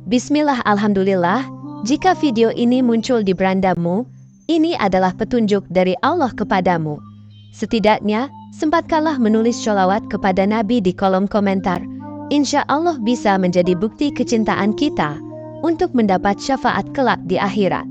Bismillah, alhamdulillah. Jika video ini muncul di berandamu, ini adalah petunjuk dari Allah kepadamu. Setidaknya, sempatkanlah menulis sholawat kepada Nabi di kolom komentar. Insya Allah bisa menjadi bukti kecintaan kita untuk mendapat syafaat kelak di akhirat.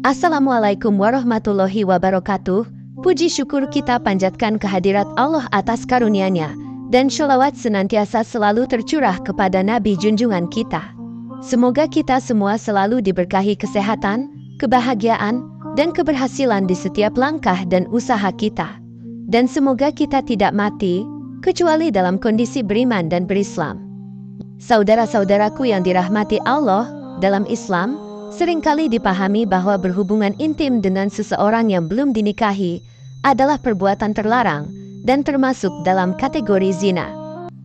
Assalamualaikum warahmatullahi wabarakatuh. Puji syukur kita panjatkan kehadirat Allah atas karunia-Nya, dan sholawat senantiasa selalu tercurah kepada Nabi junjungan kita. Semoga kita semua selalu diberkahi kesehatan, kebahagiaan, dan keberhasilan di setiap langkah dan usaha kita. Dan semoga kita tidak mati, kecuali dalam kondisi beriman dan berislam. Saudara-saudaraku yang dirahmati Allah, dalam Islam, seringkali dipahami bahwa berhubungan intim dengan seseorang yang belum dinikahi adalah perbuatan terlarang dan termasuk dalam kategori zina.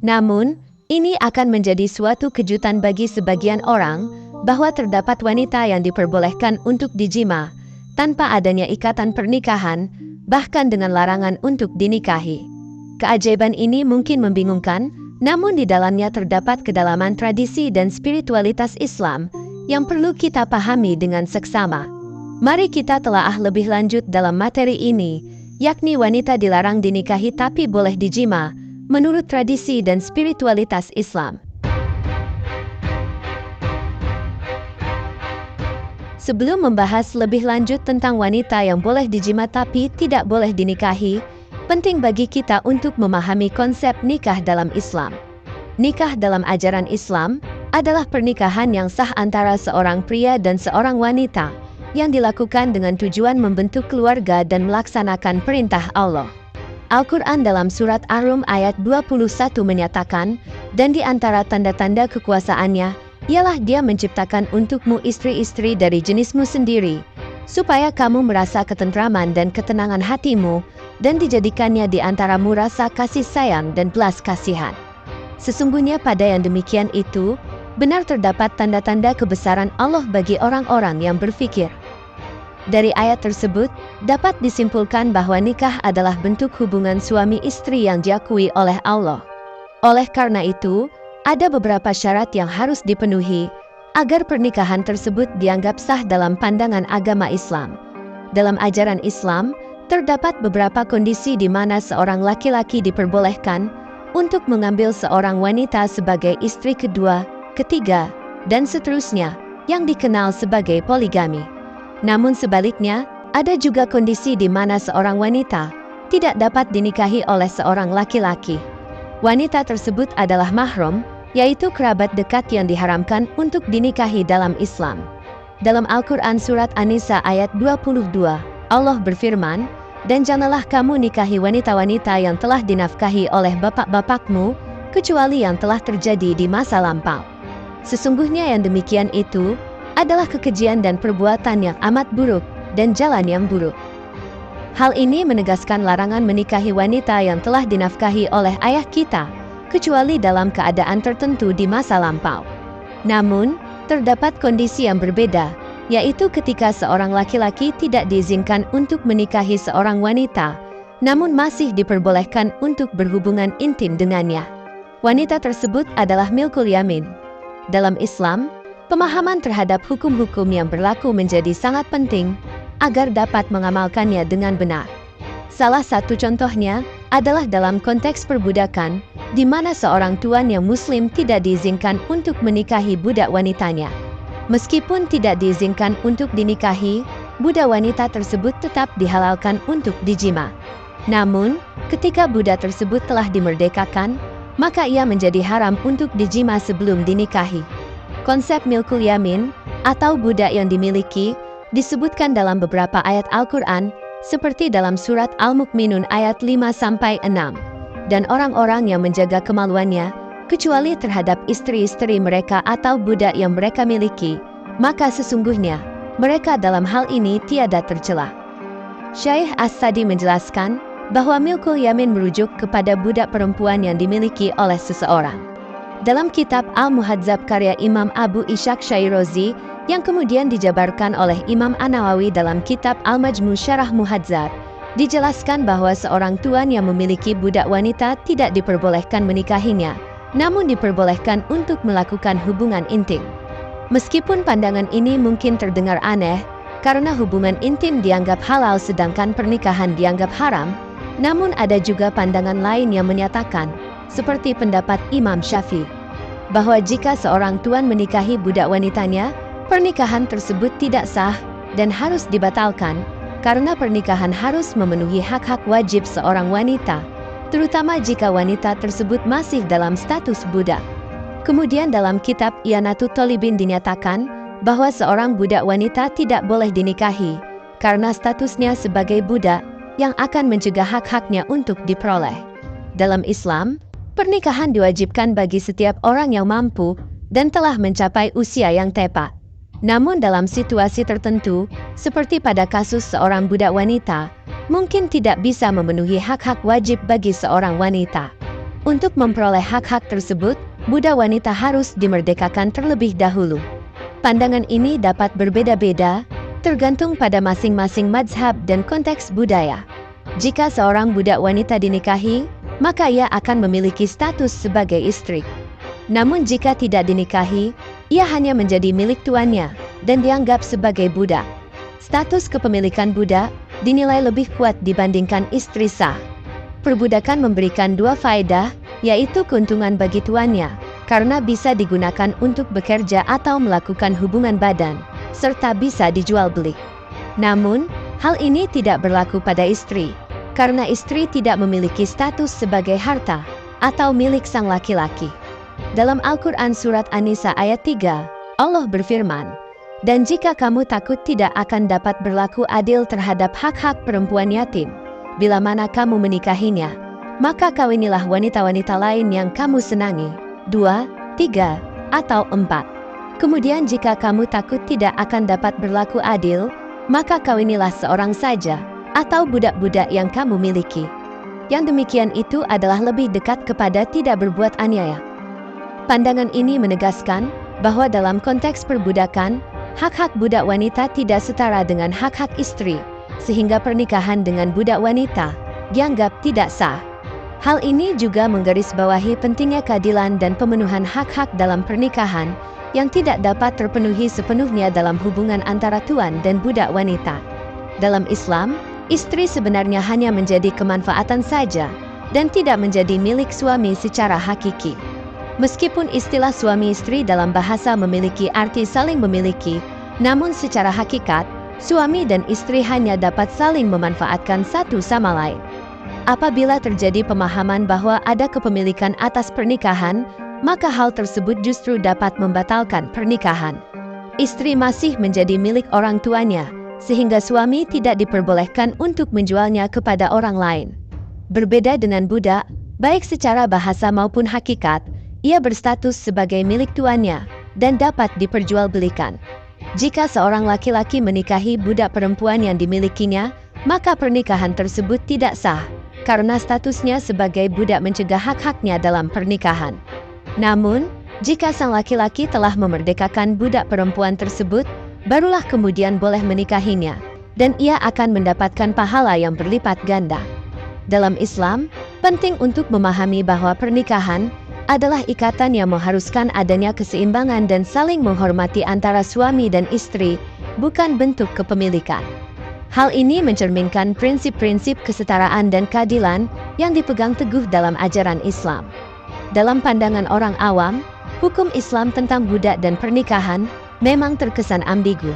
Namun, ini akan menjadi suatu kejutan bagi sebagian orang bahwa terdapat wanita yang diperbolehkan untuk dijima tanpa adanya ikatan pernikahan, bahkan dengan larangan untuk dinikahi. Keajaiban ini mungkin membingungkan, namun di dalamnya terdapat kedalaman tradisi dan spiritualitas Islam yang perlu kita pahami dengan seksama. Mari kita telaah lebih lanjut dalam materi ini, yakni wanita dilarang dinikahi tapi boleh dijima menurut tradisi dan spiritualitas Islam. Sebelum membahas lebih lanjut tentang wanita yang boleh dijima tapi tidak boleh dinikahi, penting bagi kita untuk memahami konsep nikah dalam Islam. Nikah dalam ajaran Islam adalah pernikahan yang sah antara seorang pria dan seorang wanita yang dilakukan dengan tujuan membentuk keluarga dan melaksanakan perintah Allah. Al-Quran dalam surat Ar-Rum ayat 21 menyatakan, dan di antara tanda-tanda kekuasaannya, ialah Dia menciptakan untukmu istri-istri dari jenismu sendiri, supaya kamu merasa ketentraman dan ketenangan hatimu, dan dijadikannya di antaramu rasa kasih sayang dan belas kasihan. Sesungguhnya pada yang demikian itu, benar terdapat tanda-tanda kebesaran Allah bagi orang-orang yang berfikir. Dari ayat tersebut, dapat disimpulkan bahwa nikah adalah bentuk hubungan suami istri yang diakui oleh Allah. Oleh karena itu, ada beberapa syarat yang harus dipenuhi agar pernikahan tersebut dianggap sah dalam pandangan agama Islam. Dalam ajaran Islam, terdapat beberapa kondisi di mana seorang laki-laki diperbolehkan untuk mengambil seorang wanita sebagai istri kedua, ketiga, dan seterusnya, yang dikenal sebagai poligami. Namun sebaliknya, ada juga kondisi di mana seorang wanita tidak dapat dinikahi oleh seorang laki-laki. Wanita tersebut adalah mahram, yaitu kerabat dekat yang diharamkan untuk dinikahi dalam Islam. Dalam Al-Quran surat An-Nisa ayat 22, Allah berfirman, dan janganlah kamu nikahi wanita-wanita yang telah dinafkahi oleh bapak-bapakmu, kecuali yang telah terjadi di masa lampau. Sesungguhnya yang demikian itu adalah kekejian dan perbuatan yang amat buruk dan jalan yang buruk. Hal ini menegaskan larangan menikahi wanita yang telah dinafkahi oleh ayah kita, kecuali dalam keadaan tertentu di masa lampau. Namun, terdapat kondisi yang berbeda, yaitu ketika seorang laki-laki tidak diizinkan untuk menikahi seorang wanita, namun masih diperbolehkan untuk berhubungan intim dengannya. Wanita tersebut adalah milkul yamin. Dalam Islam, pemahaman terhadap hukum-hukum yang berlaku menjadi sangat penting agar dapat mengamalkannya dengan benar. Salah satu contohnya adalah dalam konteks perbudakan, di mana seorang tuan yang muslim tidak diizinkan untuk menikahi budak wanitanya. Meskipun tidak diizinkan untuk dinikahi, budak wanita tersebut tetap dihalalkan untuk dijima. Namun, ketika budak tersebut telah dimerdekakan, maka ia menjadi haram untuk dijima sebelum dinikahi. Konsep milkul yamin, atau budak yang dimiliki, disebutkan dalam beberapa ayat Al-Quran, seperti dalam surat Al-Mu'minun ayat 5-6, dan orang-orang yang menjaga kemaluannya, kecuali terhadap istri-istri mereka atau budak yang mereka miliki, maka sesungguhnya, mereka dalam hal ini tiada tercela. Syekh As-Sadi menjelaskan, bahwa milkul yamin merujuk kepada budak perempuan yang dimiliki oleh seseorang. Dalam kitab Al-Muhadzab karya Imam Abu Ishaq Syairozi, yang kemudian dijabarkan oleh Imam An-Nawawi dalam kitab Al-Majmu Syarah Muhadzab, dijelaskan bahwa seorang tuan yang memiliki budak wanita tidak diperbolehkan menikahinya, namun diperbolehkan untuk melakukan hubungan intim. Meskipun pandangan ini mungkin terdengar aneh, karena hubungan intim dianggap halal sedangkan pernikahan dianggap haram, namun ada juga pandangan lain yang menyatakan, seperti pendapat Imam Syafi'i, bahwa jika seorang tuan menikahi budak wanitanya, pernikahan tersebut tidak sah dan harus dibatalkan, karena pernikahan harus memenuhi hak-hak wajib seorang wanita, terutama jika wanita tersebut masih dalam status budak. Kemudian dalam kitab I'anatut Thalibin dinyatakan bahwa seorang budak wanita tidak boleh dinikahi karena statusnya sebagai budak yang akan mencegah hak-haknya untuk diperoleh. Dalam Islam, pernikahan diwajibkan bagi setiap orang yang mampu dan telah mencapai usia yang tepat. Namun dalam situasi tertentu, seperti pada kasus seorang budak wanita, mungkin tidak bisa memenuhi hak-hak wajib bagi seorang wanita. Untuk memperoleh hak-hak tersebut, budak wanita harus dimerdekakan terlebih dahulu. Pandangan ini dapat berbeda-beda, tergantung pada masing-masing mazhab dan konteks budaya. Jika seorang budak wanita dinikahi, maka ia akan memiliki status sebagai istri. Namun jika tidak dinikahi, ia hanya menjadi milik tuannya dan dianggap sebagai budak. Status kepemilikan budak dinilai lebih kuat dibandingkan istri sah. Perbudakan memberikan dua faedah, yaitu keuntungan bagi tuannya, karena bisa digunakan untuk bekerja atau melakukan hubungan badan, serta bisa dijual beli. Namun, hal ini tidak berlaku pada istri, karena istri tidak memiliki status sebagai harta atau milik sang laki-laki. Dalam Al-Quran Surat An-Nisa ayat 3, Allah berfirman, "Dan jika kamu takut tidak akan dapat berlaku adil terhadap hak-hak perempuan yatim, bila mana kamu menikahinya, maka kawinilah wanita-wanita lain yang kamu senangi, 2, 3, atau 4. Kemudian jika kamu takut tidak akan dapat berlaku adil, maka kawinilah seorang saja, atau budak-budak yang kamu miliki." Yang demikian itu adalah lebih dekat kepada tidak berbuat aniaya. Pandangan ini menegaskan bahwa dalam konteks perbudakan, hak-hak budak wanita tidak setara dengan hak-hak istri, sehingga pernikahan dengan budak wanita dianggap tidak sah. Hal ini juga menggarisbawahi pentingnya keadilan dan pemenuhan hak-hak dalam pernikahan yang tidak dapat terpenuhi sepenuhnya dalam hubungan antara tuan dan budak wanita. Dalam Islam, istri sebenarnya hanya menjadi kemanfaatan saja dan tidak menjadi milik suami secara hakiki. Meskipun istilah suami istri dalam bahasa memiliki arti saling memiliki, namun secara hakikat, suami dan istri hanya dapat saling memanfaatkan satu sama lain. Apabila terjadi pemahaman bahwa ada kepemilikan atas pernikahan, maka hal tersebut justru dapat membatalkan pernikahan. Istri masih menjadi milik orang tuanya, sehingga suami tidak diperbolehkan untuk menjualnya kepada orang lain. Berbeda dengan budak, baik secara bahasa maupun hakikat, ia berstatus sebagai milik tuannya dan dapat diperjualbelikan. Jika seorang laki-laki menikahi budak perempuan yang dimilikinya, maka pernikahan tersebut tidak sah, karena statusnya sebagai budak mencegah hak-haknya dalam pernikahan. Namun, jika sang laki-laki telah memerdekakan budak perempuan tersebut, barulah kemudian boleh menikahinya, dan ia akan mendapatkan pahala yang berlipat ganda. Dalam Islam, penting untuk memahami bahwa pernikahan adalah ikatan yang mengharuskan adanya keseimbangan dan saling menghormati antara suami dan istri, bukan bentuk kepemilikan. Hal ini mencerminkan prinsip-prinsip kesetaraan dan keadilan yang dipegang teguh dalam ajaran Islam. Dalam pandangan orang awam, hukum Islam tentang budak dan pernikahan memang terkesan ambigu.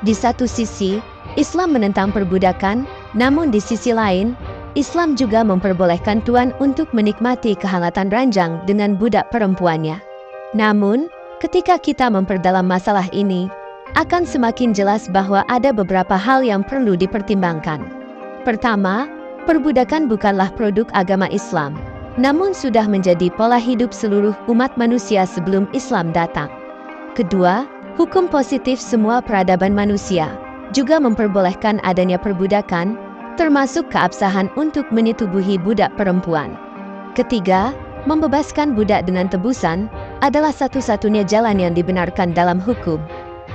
Di satu sisi, Islam menentang perbudakan, namun di sisi lain, Islam juga memperbolehkan tuan untuk menikmati kehangatan ranjang dengan budak perempuannya. Namun, ketika kita memperdalam masalah ini, akan semakin jelas bahwa ada beberapa hal yang perlu dipertimbangkan. Pertama, perbudakan bukanlah produk agama Islam, namun sudah menjadi pola hidup seluruh umat manusia sebelum Islam datang. Kedua, hukum positif semua peradaban manusia juga memperbolehkan adanya perbudakan, termasuk keabsahan untuk menyetubuhi budak perempuan. Ketiga, membebaskan budak dengan tebusan adalah satu-satunya jalan yang dibenarkan dalam hukum.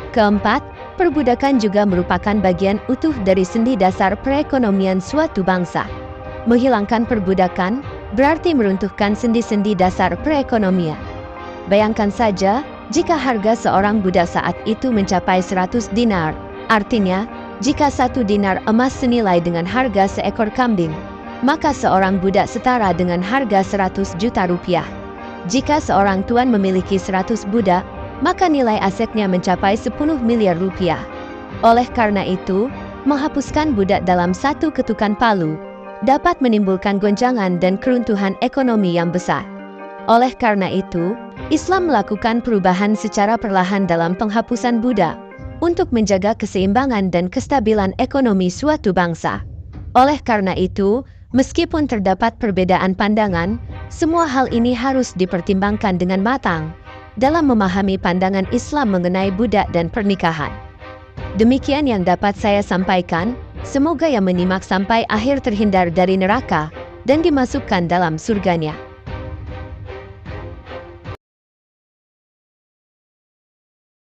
Keempat, perbudakan juga merupakan bagian utuh dari sendi dasar perekonomian suatu bangsa. Menghilangkan perbudakan berarti meruntuhkan sendi-sendi dasar perekonomian. Bayangkan saja, Jika harga seorang budak saat itu mencapai 100 dinar, artinya, jika 1 dinar emas senilai dengan harga seekor kambing, maka seorang budak setara dengan harga 100 juta rupiah. Jika seorang tuan memiliki 100 budak, maka nilai asetnya mencapai 10 miliar rupiah. Oleh karena itu, menghapuskan budak dalam satu ketukan palu dapat menimbulkan goncangan dan keruntuhan ekonomi yang besar. Oleh karena itu, Islam melakukan perubahan secara perlahan dalam penghapusan budak untuk menjaga keseimbangan dan kestabilan ekonomi suatu bangsa. Oleh karena itu, meskipun terdapat perbedaan pandangan, semua hal ini harus dipertimbangkan dengan matang dalam memahami pandangan Islam mengenai budak dan pernikahan. Demikian yang dapat saya sampaikan, semoga yang menyimak sampai akhir terhindar dari neraka dan dimasukkan dalam surganya.